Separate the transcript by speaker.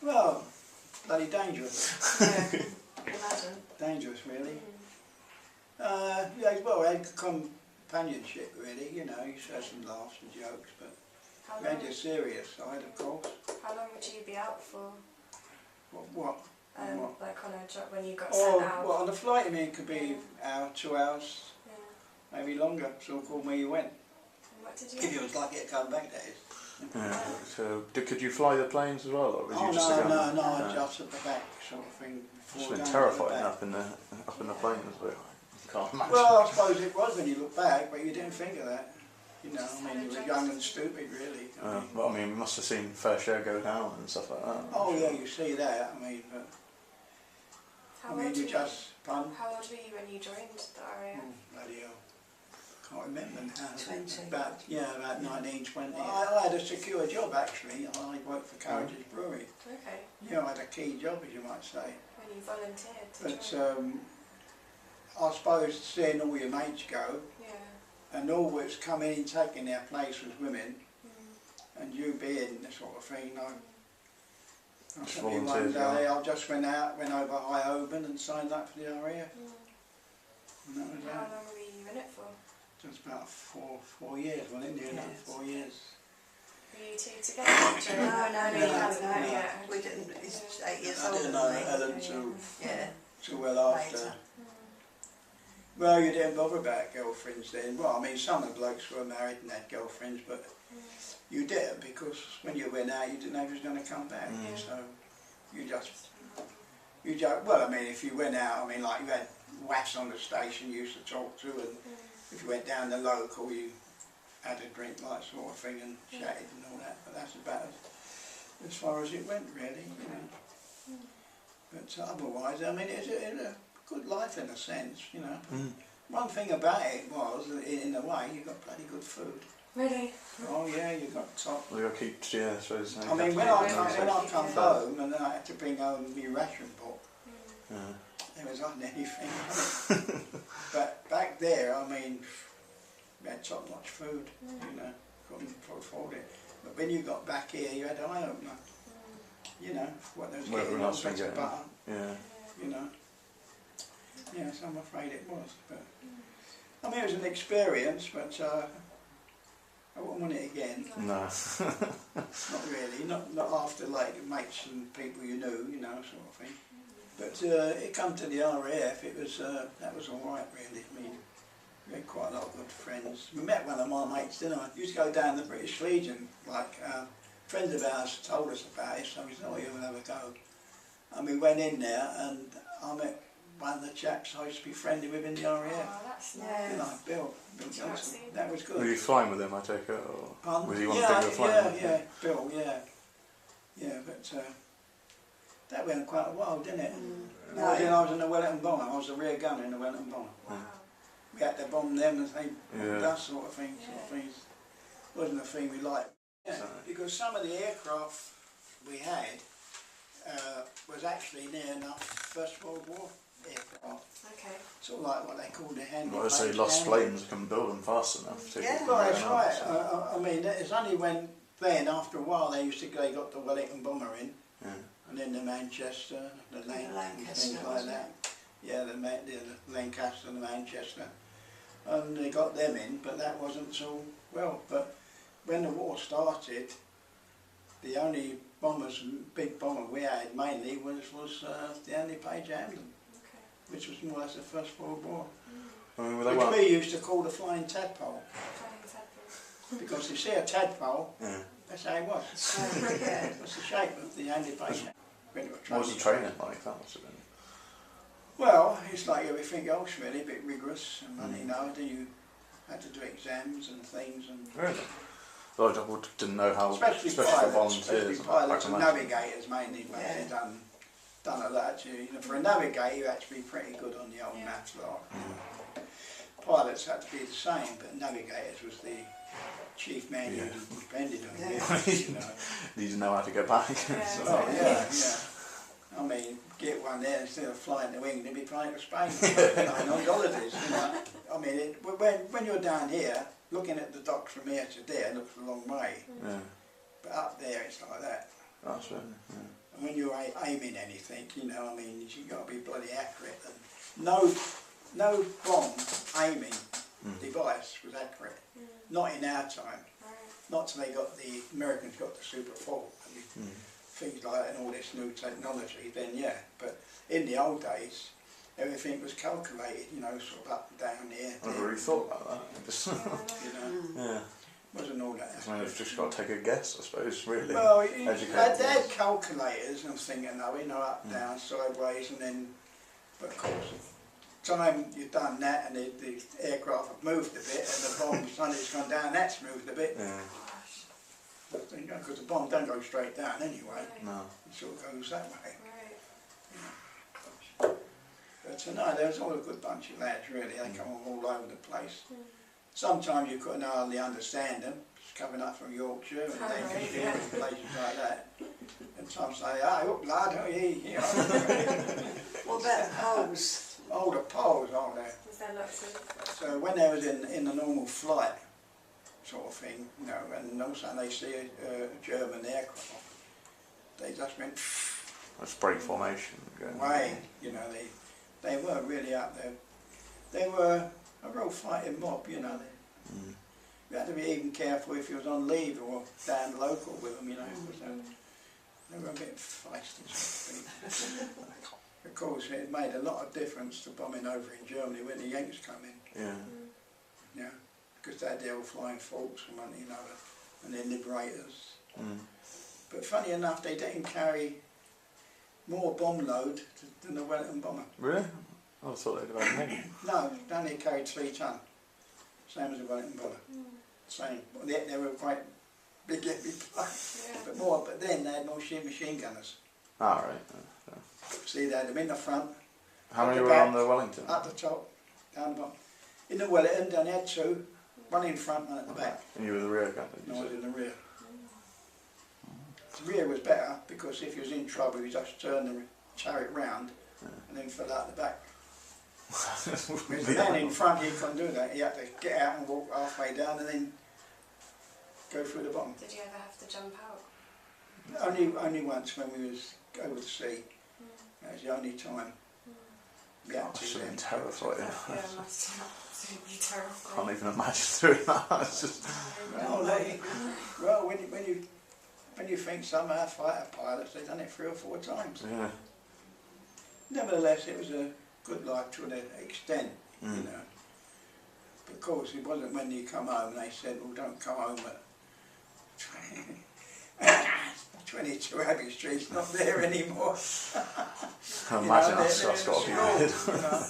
Speaker 1: Well, bloody dangerous.
Speaker 2: Yeah, imagine.
Speaker 1: Dangerous, really. Yeah, well, we had companionship, really, you know, you used to have some laughs and jokes, but we had your serious side, of course.
Speaker 2: How long would you be out for?
Speaker 1: What?
Speaker 2: Like on a job when you got sent out?
Speaker 1: Well, on the flight, I mean, it could be an hour, 2 hours, maybe longer, so called where you went.
Speaker 2: And what did you
Speaker 1: If you was lucky to come back, that is.
Speaker 3: Yeah. So, could you fly the planes as well, or was you just
Speaker 1: no, just at the back, sort of thing.
Speaker 3: It's been terrifying up in the planes, but can't imagine.
Speaker 1: Well, I suppose it was when you look back, but you didn't think of that. You know, I mean, you were young and stupid, really.
Speaker 3: Well, I mean, we must have seen fair share go down and stuff like that.
Speaker 1: Oh yeah, you see that. I mean, but
Speaker 2: How old were you when you joined the RAF?
Speaker 1: Bloody hell. Can't remember now.
Speaker 4: 20.
Speaker 1: About 19, 20. I had a secure job, actually. I worked for Carriage's Brewery.
Speaker 2: Okay.
Speaker 1: Yeah, I had a key job, as you might say.
Speaker 2: When you volunteered to
Speaker 1: But
Speaker 2: join.
Speaker 1: I suppose seeing all your mates go,
Speaker 2: Yeah.
Speaker 1: and all that's come in taking their place was women, and you being the sort of thing, I certainly one day I just went over High Oban and signed up for the RAF. And that was
Speaker 2: How long were you in it for?
Speaker 1: Just about four years, wasn't it? 4 years.
Speaker 2: Were you two together?
Speaker 4: No. We didn't. He's 8 years
Speaker 1: I
Speaker 4: older
Speaker 1: didn't
Speaker 4: than
Speaker 1: know
Speaker 4: me.
Speaker 1: Helen too well after.
Speaker 4: Later.
Speaker 1: Well, you didn't bother about girlfriends then. Well, I mean, some of the blokes were married and had girlfriends, but you didn't, because when you went out, you didn't know if he was going to come back. So you just, well, I mean, if you went out, I mean, like you had WAFs on the station you used to talk to, and if you went down the local, you had a drink, like sort of thing, and chatted and all that. But that's about as far as it went, really, you know. But otherwise, I mean, it's a good life in a sense, you know. One thing about it was, in a way, you got bloody good food.
Speaker 2: Really?
Speaker 1: Oh yeah, you got top.
Speaker 3: Well, you got to keep, I suppose.
Speaker 1: I mean, when I come home and then I had to bring home my ration book, there was hardly anything. But back there, I mean, we had top-notch food, you know, couldn't afford it. But when you got back here, you had an eye-opener. You know, what those getting on better butter. You know. Yes, I'm afraid it was. But I mean, it was an experience, but I wouldn't want it again.
Speaker 3: No.
Speaker 1: Not really. Not after like mates and people you knew, you know, sort of thing. But it come to the RAF. It was that was all right, really. I mean, we had quite a lot of good friends. We met one of my mates, didn't I? Used to go down the British Legion. Like friends of ours told us about it, so we said, "Oh, you'll have a go." And we went in there, and I met one of the chaps I used to be friendly with in the RAF.
Speaker 2: Oh, that's nice.
Speaker 1: You know, Bill Johnson. That was good.
Speaker 3: Were you flying with him, I take it? Or
Speaker 1: Pardon?
Speaker 3: was he one of the people flying?
Speaker 1: Yeah, Bill, yeah, but that went quite a while, didn't it? I was in the Wellington Bomber. I was the rear gunner in the Wellington Bomber.
Speaker 2: Wow.
Speaker 1: We had to bomb them and they bombed us, sort of thing. Wasn't a thing we liked. Yeah, because some of the aircraft we had was actually near enough First World War aircraft.
Speaker 2: Okay.
Speaker 1: Sort of like what they called the handy.
Speaker 3: Well, I say lost planes can build them fast enough.
Speaker 1: Well, that's right. I mean, it's only when then, after a while, they got the Wellington Bomber in, and then the Manchester, the Lancaster, things like that. Yeah, the Lancaster and the Manchester, and they got them in, but that wasn't so well. But when the war started, the only big bomber we had mainly was the Andy Page Hamden, which was more or less the First World War. Which we used to call the flying tadpole. Because you see a tadpole, that's how it was. That's the shape of the Andy Page.
Speaker 3: What was the training like? That must have been.
Speaker 1: Well, it's like everything else really, a bit rigorous and you know, you had to do exams and things and.
Speaker 3: Really? Well, I didn't know how,
Speaker 1: especially
Speaker 3: for volunteers.
Speaker 1: Especially pilots and navigators mainly, they've done a lot. You know, for a navigator, you had to be pretty good on the old maths lot. Pilots had to be the same, but navigators was the chief man who depended on you know.
Speaker 3: These know how to get back.
Speaker 1: I mean, get one there instead of flying the wing, they'd be flying to Spain, on holidays, you know. I mean, when you're down here, looking at the docks from here to there looks a long way. But up there it's like that.
Speaker 3: That's right. Yeah.
Speaker 1: And when you're aiming anything, you know, I mean, you've got to be bloody accurate. And no bomb aiming device was accurate. Not in our time. Not till the Americans got the StoryVault and things like that and all this new technology, then yeah. But in the old days, everything was calculated, you know, sort of up and down here.
Speaker 3: I never really thought about that. Just
Speaker 1: you know,
Speaker 3: yeah.
Speaker 1: Wasn't all that.
Speaker 3: I mean, you've just got to take a guess, I suppose, really.
Speaker 1: Well, they had calculators, and I'm thinking, no, you know, up, down, sideways, and then, but of course, time you've done that and the aircraft have moved a bit and the bomb suddenly it's gone down, that's moved a bit.
Speaker 3: Yeah.
Speaker 1: Because the bomb don't go straight down anyway.
Speaker 3: No.
Speaker 1: It sort of goes that way. But no, there was all a good bunch of lads really, they come all over the place. Sometimes you couldn't hardly understand them, just coming up from Yorkshire and they could get from places like that. And some say, oh, up lad, oh you know.
Speaker 4: What about the poles?
Speaker 1: Oh, the poles, oh there.
Speaker 2: Was there lots of...
Speaker 1: So when they was in the normal flight sort of thing, you know, and all of a sudden they see a German aircraft, they just went
Speaker 3: That's break formation.
Speaker 1: away, you know, they were really up there. They were a real fighting mob, you know. You had to be even careful if you was on leave or down local with them, you know, because they were a bit feisty sort of thing. Of course, it made a lot of difference to bombing over in Germany when the Yanks come in.
Speaker 3: Yeah.
Speaker 1: Yeah, because they had the old flying forts and one another, and then Liberators. But funny enough, they didn't carry more bomb load than the Wellington Bomber.
Speaker 3: Really? I thought they'd have had many.
Speaker 1: No, they only carried 3 ton, same as the Wellington Bomber. Same. Well, they were quite big, but more. But then they had more machine gunners.
Speaker 3: Ah, right.
Speaker 1: See, they had them in the front.
Speaker 3: How many were
Speaker 1: back,
Speaker 3: on the Wellington?
Speaker 1: At the top, down the bottom. In the Wellington, they had 2, one in front, one at the back.
Speaker 3: And you were the rear gunner, did
Speaker 1: No,
Speaker 3: you
Speaker 1: I was
Speaker 3: say?
Speaker 1: in the rear. The rear was better because if you was in trouble, you just turn the chariot round and then fill out the back. Whereas the man in front, he couldn't do that. He had to get out and walk halfway down and then go through the bottom.
Speaker 2: Did you ever have to jump out?
Speaker 1: Only once when we was over the sea. That was the only time. We had
Speaker 3: That
Speaker 1: to
Speaker 3: must have been
Speaker 1: then.
Speaker 3: terrifying.
Speaker 2: Yeah, it must have been absolutely terrifying.
Speaker 3: Can't even imagine doing that. It's just...
Speaker 1: Well, when you think some of our fighter pilots, they've done it 3 or 4 times.
Speaker 3: Yeah.
Speaker 1: Nevertheless, it was a good life to an extent, you know. But of course, it wasn't when you come home, they said, well, don't come home at 22 Abbey Street's not there anymore.
Speaker 3: I can imagine that's got to be weird.
Speaker 1: You know.